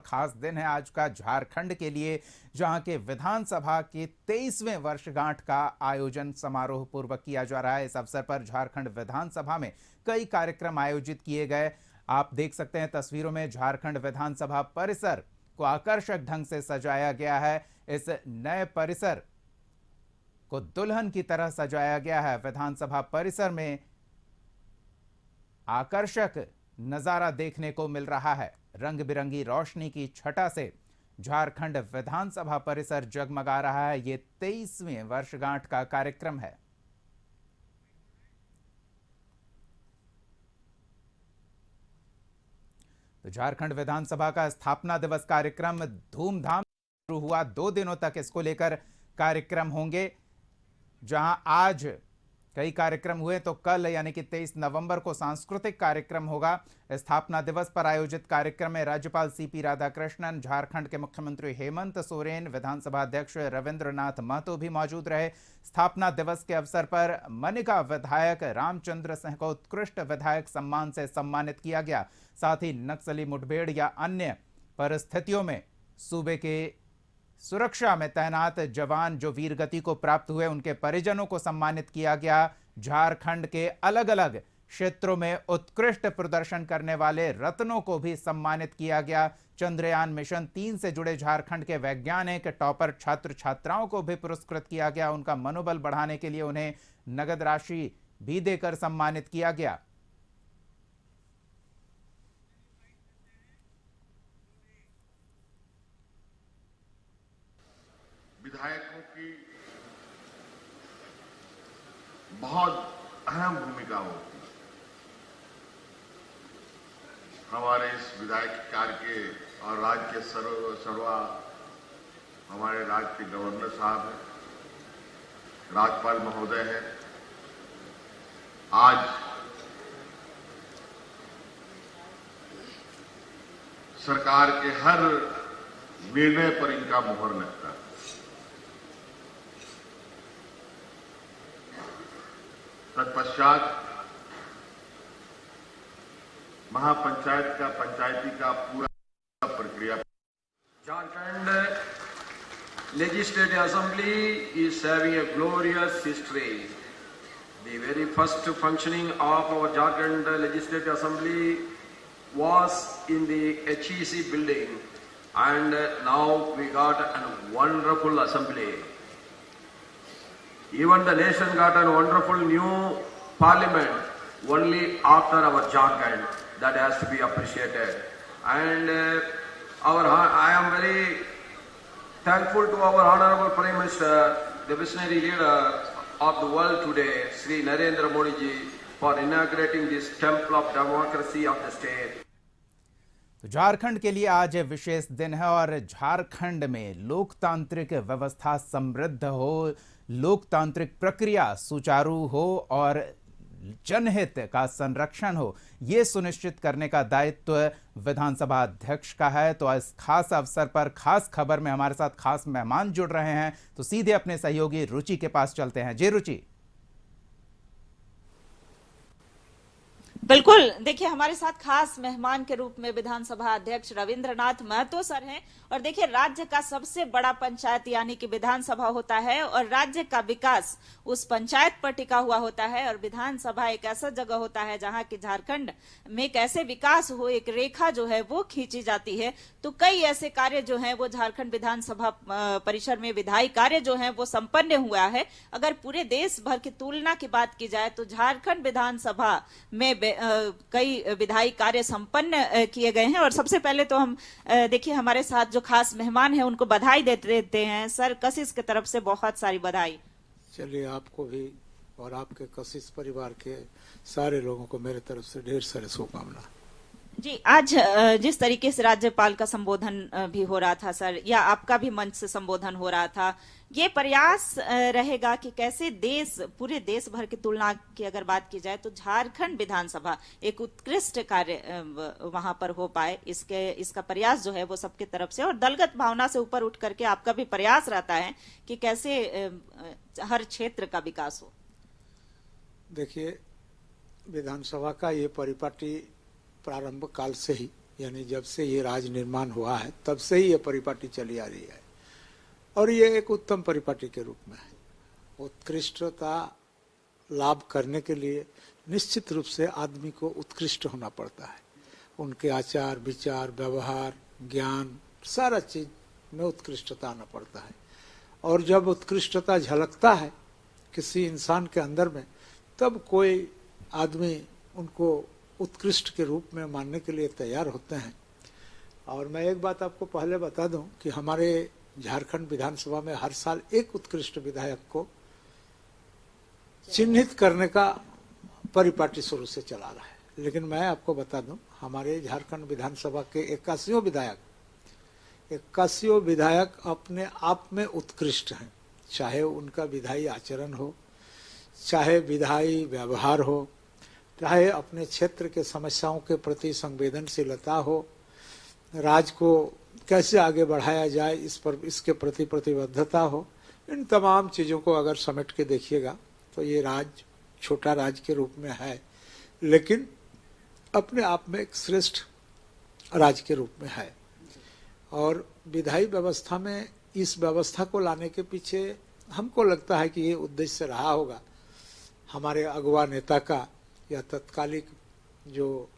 खास दिन है आज का झारखंड के लिए, जहां के विधानसभा के 23वें वर्षगांठ का आयोजन समारोह पूर्वक किया जा रहा है। इस अवसर पर झारखंड विधानसभा में कई कार्यक्रम आयोजित किए गए। आप देख सकते हैं तस्वीरों में झारखंड विधानसभा परिसर को आकर्षक ढंग से सजाया गया है। इस नए परिसर को दुल्हन की तरह सजाया गया है। विधानसभा परिसर में आकर्षक नजारा देखने को मिल रहा है। रंग बिरंगी रोशनी की छटा से झारखंड विधानसभा परिसर जगमगा रहा है। ये 23वें वर्षगांठ का कार्यक्रम है। तो झारखंड विधानसभा का स्थापना दिवस कार्यक्रम धूमधाम शुरू हुआ। 2 दिनों तक इसको लेकर कार्यक्रम होंगे। जहां आज कई कार्यक्रम हुए तो कल यानी कि 23 नवंबर को सांस्कृतिक कार्यक्रम होगा। स्थापना दिवस पर आयोजित कार्यक्रम में राज्यपाल सीपी राधाकृष्णन, झारखंड के मुख्यमंत्री हेमंत सोरेन, विधानसभा अध्यक्ष रविंद्रनाथ महतो भी मौजूद रहे। स्थापना दिवस के अवसर पर मनिका विधायक रामचंद्र सिंह को उत्कृष्ट विधायक सम्मान से सम्मानित किया गया। साथ ही नक्सली मुठभेड़ या अन्य परिस्थितियों में सूबे के सुरक्षा में तैनात जवान जो वीरगति को प्राप्त हुए, उनके परिजनों को सम्मानित किया गया। झारखंड के अलग अलग क्षेत्रों में उत्कृष्ट प्रदर्शन करने वाले रत्नों को भी सम्मानित किया गया। चंद्रयान मिशन 3 से जुड़े झारखंड के वैज्ञानिक टॉपर छात्र छात्राओं को भी पुरस्कृत किया गया। उनका मनोबल बढ़ाने के लिए उन्हें नगद राशि भी देकर सम्मानित किया गया। विधायकों की बहुत अहम भूमिका होती है हमारे इस विधायक कार्य के। और राज्य के सर्वा हमारे राज्य के गवर्नर साहब हैं, राज्यपाल महोदय हैं। आज सरकार के हर निर्णय पर इनका मुहर लगता है। तत्पश्चात महापंचायत का पंचायती का पूरा प्रक्रिया। Jharkhand Legislative Assembly is having a glorious history. The very first functioning of our Jharkhand Legislative Assembly was in the HEC building, and now we got a wonderful assembly. Even the nation got a wonderful new parliament only after our Jharkhand. That has to be appreciated. And I am very thankful to our Honorable Prime Minister, the visionary leader of the world today, Sri Narendra Modi ji, for inaugurating this temple of democracy of the state. तो झारखंड के लिए आज विशेष दिन है और झारखंड में लोकतांत्रिक व्यवस्था समृद्ध हो, लोकतांत्रिक प्रक्रिया सुचारू हो और जनहित का संरक्षण हो, ये सुनिश्चित करने का दायित्व विधानसभा अध्यक्ष का है। तो इस खास अवसर पर खास खबर में हमारे साथ खास मेहमान जुड़ रहे हैं। तो सीधे अपने सहयोगी रुचि के पास चलते हैं। जी रुचि। बिल्कुल, देखिए हमारे साथ खास मेहमान के रूप में विधानसभा अध्यक्ष रविंद्रनाथ महतो सर हैं। और देखिए राज्य का सबसे बड़ा पंचायत यानी कि विधानसभा होता है और राज्य का विकास उस पंचायत पर टिका हुआ होता है। और विधानसभा एक ऐसा जगह होता है जहां कि झारखंड में कैसे विकास हो, एक रेखा जो है वो खींची जाती है। तो कई ऐसे कार्य जो हैं वो झारखंड विधानसभा परिसर में विधायी कार्य जो है वो संपन्न हुआ है। अगर पूरे देश भर की तुलना की बात की जाए तो झारखंड विधानसभा में कई विधायी कार्य संपन्न किए गए हैं। और सबसे पहले तो हम देखिए हमारे साथ जो खास मेहमान हैं उनको बधाई देते हैं। सर कशिश की तरफ से बहुत सारी बधाई। चलिए आपको भी और आपके कशिश परिवार के सारे लोगों को मेरे तरफ से ढेर सारे शुभकामना। जी, आज जिस तरीके से राज्यपाल का संबोधन भी हो रहा था सर, या आपका भी मंच से संबोधन हो रहा था, ये प्रयास रहेगा कि कैसे पूरे देश भर की तुलना की अगर बात की जाए तो झारखंड विधानसभा एक उत्कृष्ट कार्य वहां पर हो पाए, इसका प्रयास जो है वो सबके तरफ से और दलगत भावना से ऊपर उठ करके आपका भी प्रयास रहता है कि कैसे हर क्षेत्र का विकास हो। देखिए विधानसभा का ये परिपाटी प्रारंभ काल से ही यानी जब से ये राज निर्माण हुआ है तब से ही ये परिपाटी चली आ रही है, और ये एक उत्तम परिपाटी के रूप में है। उत्कृष्टता लाभ करने के लिए निश्चित रूप से आदमी को उत्कृष्ट होना पड़ता है। उनके आचार विचार व्यवहार ज्ञान सारा चीज में उत्कृष्टता आना पड़ता है, और जब उत्कृष्टता झलकता है किसी इंसान के अंदर में, तब कोई आदमी उनको उत्कृष्ट के रूप में मानने के लिए तैयार होते हैं। और मैं एक बात आपको पहले बता दूं कि हमारे झारखंड विधानसभा में हर साल एक उत्कृष्ट विधायक को चिन्हित करने का परिपाटी शुरू से चला रहा है। लेकिन मैं आपको बता दूं, हमारे झारखंड विधानसभा के 81 विधायक अपने आप में उत्कृष्ट हैं, चाहे उनका विधायी आचरण हो, चाहे विधायी व्यवहार हो, चाहे अपने क्षेत्र के समस्याओं के प्रति संवेदनशीलता हो, राज्य को कैसे आगे बढ़ाया जाए इसके प्रति प्रतिबद्धता हो। इन तमाम चीजों को अगर समेट के देखिएगा तो ये राज्य छोटा राज्य के रूप में है, लेकिन अपने आप में एक श्रेष्ठ राज्य के रूप में है। और विधायी व्यवस्था में इस व्यवस्था को लाने के पीछे हमको लगता है कि ये उद्देश्य रहा होगा हमारे अगुवा नेता का या तत्कालिक जो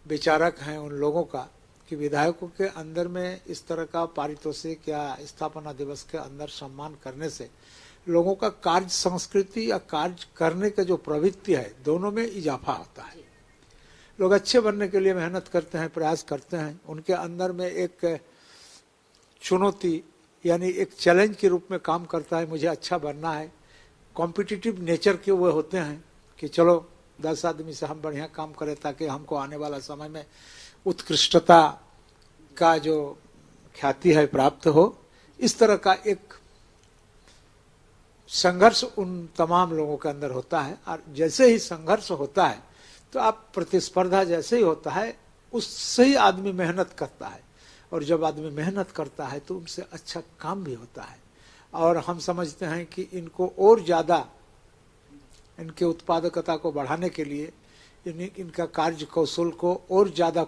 विचारक हैं उन लोगों का, कि विधायकों के अंदर में इस तरह का पारितोषिक या स्थापना दिवस के अंदर सम्मान करने से लोगों का कार्य संस्कृति या कार्य करने का जो प्रवृत्ति है दोनों में इजाफा होता है। लोग अच्छे बनने के लिए मेहनत करते हैं, प्रयास करते हैं, उनके अंदर में एक चुनौती यानी एक चैलेंज के रूप में काम करता है, मुझे अच्छा बनना है। कॉम्पिटिटिव नेचर के वो होते हैं कि चलो 10 आदमी से हम बढ़िया काम करें ताकि हमको आने वाला समय में उत्कृष्टता का जो ख्याति है प्राप्त हो। इस तरह का एक संघर्ष उन तमाम लोगों के अंदर होता है, और जैसे ही संघर्ष होता है तो आप प्रतिस्पर्धा जैसे ही होता है उससे ही आदमी मेहनत करता है, और जब आदमी मेहनत करता है तो उनसे अच्छा काम भी होता है। और हम समझते हैं कि इनको और ज्यादा इनके उत्पादकता को बढ़ाने के लिए, इनका कार्य कौशल को और ज्यादा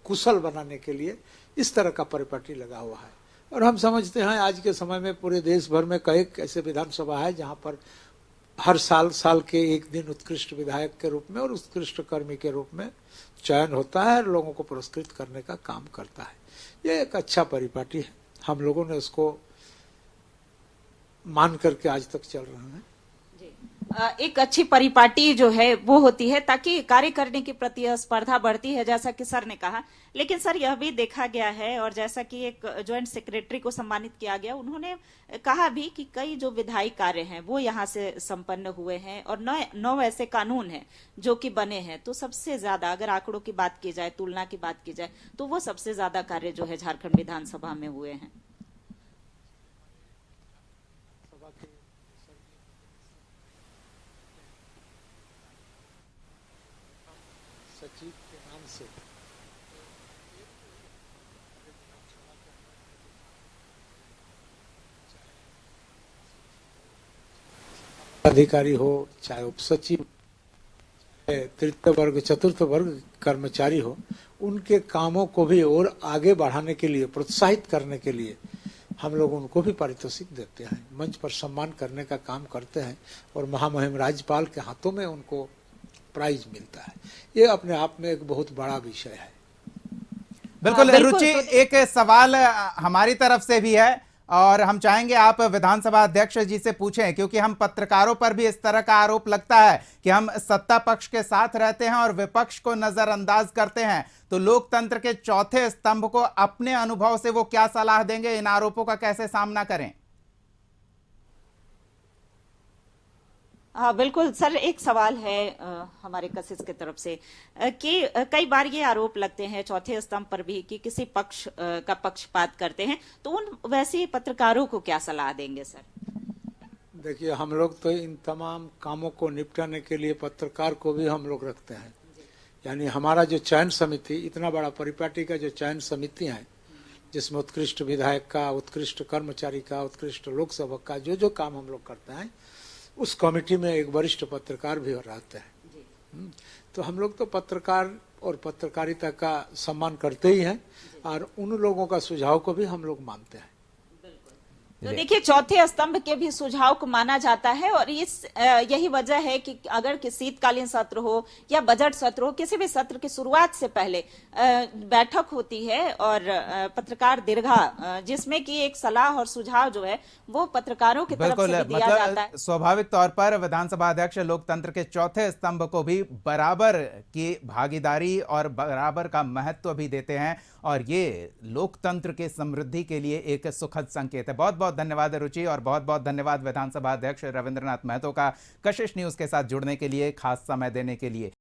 कुशल बनाने के लिए इस तरह का परिपाटी लगा हुआ है। और हम समझते हैं आज के समय में पूरे देश भर में कई ऐसे विधानसभा है जहां पर हर साल के एक दिन उत्कृष्ट विधायक के रूप में और उत्कृष्ट कर्मी के रूप में चयन होता है और लोगों को पुरस्कृत करने का काम करता है। ये एक अच्छा परिपाटी है, हम लोगों ने उसको मान करके आज तक चल रहे हैं। एक अच्छी परिपाटी जो है वो होती है ताकि कार्य करने की प्रतिस्पर्धा बढ़ती है, जैसा कि सर ने कहा। लेकिन सर यह भी देखा गया है, और जैसा कि एक ज्वाइंट सेक्रेटरी को सम्मानित किया गया, उन्होंने कहा भी कि कई जो विधायी कार्य हैं वो यहाँ से संपन्न हुए हैं, और 9 ऐसे कानून हैं जो कि बने हैं। तो सबसे ज्यादा अगर आंकड़ों की बात की जाए, तुलना की बात की जाए, तो वो सबसे ज्यादा कार्य जो है झारखंड विधानसभा में हुए हैं। सचिव के नाम से अधिकारी हो, चाहे उपसचिव, तृतीय वर्ग चतुर्थ वर्ग कर्मचारी हो, उनके कामों को भी और आगे बढ़ाने के लिए, प्रोत्साहित करने के लिए हम लोग उनको भी पारितोषिक देते हैं, मंच पर सम्मान करने का काम करते हैं, और महामहिम राज्यपाल के हाथों में उनको प्राइज मिलता है। ये अपने आप में एक बहुत बड़ा विषय है। बिल्कुल रुचि, एक सवाल हमारी तरफ से भी है और हम चाहेंगे आप विधानसभा अध्यक्ष जी से पूछें, क्योंकि हम पत्रकारों पर भी इस तरह का आरोप लगता है कि हम सत्ता पक्ष के साथ रहते हैं और विपक्ष को नजरअंदाज करते हैं। तो लोकतंत्र के चौथे स्तंभ को अपने अनुभव से वो क्या सलाह देंगे, इन आरोपों का कैसे सामना करें? हाँ बिल्कुल सर, एक सवाल है हमारे कशिश की तरफ से कि कई बार ये आरोप लगते हैं चौथे स्तंभ पर भी कि किसी पक्ष का पक्षपात करते हैं, तो उन वैसे पत्रकारों को क्या सलाह देंगे सर? देखिए, हम लोग तो इन तमाम कामों को निपटाने के लिए पत्रकार को भी हम लोग रखते हैं। यानी हमारा जो चयन समिति, इतना बड़ा परिपाटी का जो चयन समिति है, जिसमें उत्कृष्ट विधायक का, उत्कृष्ट कर्मचारी का, उत्कृष्ट लोक सेवक का जो काम हम लोग करते हैं, उस कमेटी में एक वरिष्ठ पत्रकार भी रहते हैं। तो हम लोग तो पत्रकार और पत्रकारिता का सम्मान करते ही हैं और उन लोगों का सुझाव को भी हम लोग मानते हैं। तो देखिए, चौथे स्तंभ के भी सुझाव को माना जाता है और यही वजह है कि अगर कि शीतकालीन सत्र हो या बजट सत्र हो, किसी भी सत्र की शुरुआत से पहले बैठक होती है और पत्रकार दीर्घा, जिसमें कि एक सलाह और सुझाव जो है वो पत्रकारों की तरफ से भी दिया जाता है। स्वाभाविक तौर पर विधानसभा अध्यक्ष लोकतंत्र के चौथे स्तंभ को भी बराबर की भागीदारी और बराबर का महत्व भी देते हैं और ये लोकतंत्र के समृद्धि के लिए एक सुखद संकेत है। बहुत बहुत धन्यवाद रुचि और बहुत बहुत धन्यवाद विधानसभा अध्यक्ष रविंद्रनाथ महतो का कशिश न्यूज के साथ जुड़ने के लिए, खास समय देने के लिए।